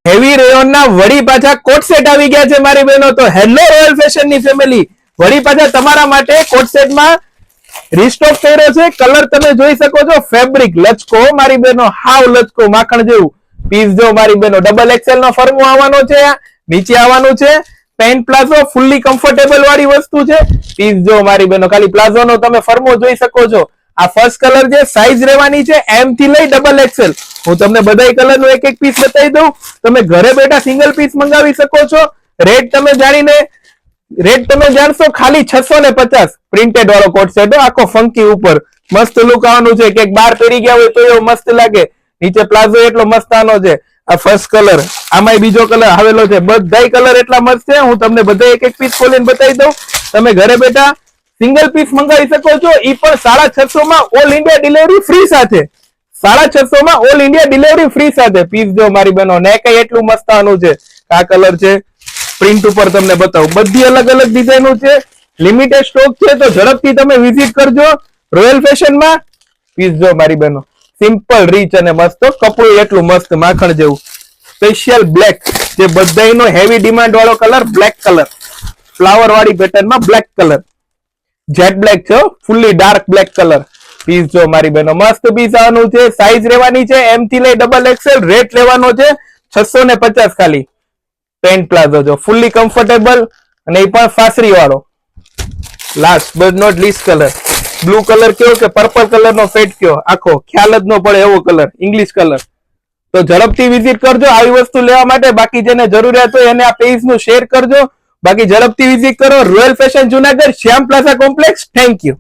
Heavy rayon ના વળી પાછા કોટ સેટ આવી ગયા છે મારી બહેનો. તો હેલો રોયલ ફેશન ની ફેમિલી, વળી પાછા તમારા માટે કોટ સેટમાં રીસ્ટોક કર્યો છે. કલર તમે જોઈ શકો છો, ફેબ્રિક લચકો મારી બહેનો, હાવ લચકો માખણ જેવું પીસ જો મારી બહેનો. ડબલ એક્સેલ નો ફર્મો આવવાનો છે, નીચે આવવાનું છે પેન્ટ પ્લાઝો, ફુલ્લી કમ્ફર્ટેબલ વાળી વસ્તુ છે. પીસ જો મારી બહેનો, ખાલી પ્લાઝો નો તમે ફર્મો જોઈ શકો છો. આ ફર્સ્ટ કલર છે, સાઈઝ રહેવાની છે એમ થી લઈ ડબલ એક્સેલ. હું તમને બધા કલર નું એક એક પીસ બતાવી દઉં, તમે ઘરે બેઠા સિંગલ પીસ મંગાવી શકો છો. રેટ તમે જાણશો ખાલી 650. પ્રિન્ટેડ વાળો કોટ સેટ, આખો ફંકી ઉપર મસ્ત લુક આવવાનું છે. કે બાર પહેરી ગયા હોય તો એવો મસ્ત લાગે. નીચે પ્લાઝો એટલો મસ્ત આનો છે. આ ફર્સ્ટ કલર, આમાં બીજો કલર આવેલો છે. બધા કલર એટલા મસ્ત છે, હું તમને બધા એક એક પીસ ખોલીને બતાવી દઉં. તમે ઘરે બેઠા સિંગલ પીસ મંગાવી શકો છો, ઈ પણ 650 માં ઓલ ઇન્ડિયા ડિલિવરી ફ્રી સાથે. 650 માં ઓલ ઇન્ડિયા ડિલિવરી ફ્રી સાથે. પીસ જો મારી બહેનો, નેક એટલું મસ્ત આનું છે. આ કલર છે, પ્રિન્ટ ઉપર તમને બતાવું. બધી અલગ અલગ ડિઝાઇનો છે, લિમિટેડ સ્ટોક છે. તો ઝડપથી તમે વિઝિટ કરજો રોયલ ફેશન માં. પીસ જો મારી બહેનો, સિમ્પલ રીચ અને મસ્ત, કપડું એટલું મસ્ત માખણ જેવું. સ્પેશિયલ બ્લેક, જે બધાનો હેવી ડિમાન્ડ વાળો કલર, બ્લેક કલર, ફ્લાવર વાળી પેટર્નમાં બ્લેક કલર, જેટ બ્લેક છે, fully dark black colour. Piece જો મારી બહેનો, મસ્ત પીસ આવવાનું છે. સાઈઝ રહેવાની છે એમ થી લઈ ડબલ એક્સેલ. રેટ લેવાનો છે 650 ખાલી. પેન્ટ પ્લાઝો જો ફુલ્લી કમ્ફર્ટેબલ, અને એ પણ ફાસરી વાળો. Last but not least colour, blue colour કયો કે પર્પલ કલર નો ફેટ કયો, આખો ખ્યાલ જ ન પડે એવો કલર, ઇંગ્લિશ કલર. તો ઝડપથી વિઝિટ કરજો આવી વસ્તુ લેવા માટે. બાકી જેને જરૂરિયાત હોય એને આ પેજ નું શેર કરજો. બાકી ઝડપથી વિઝિટ કરો royal fashion Junagadh, Shyam plaza complex. Thank you.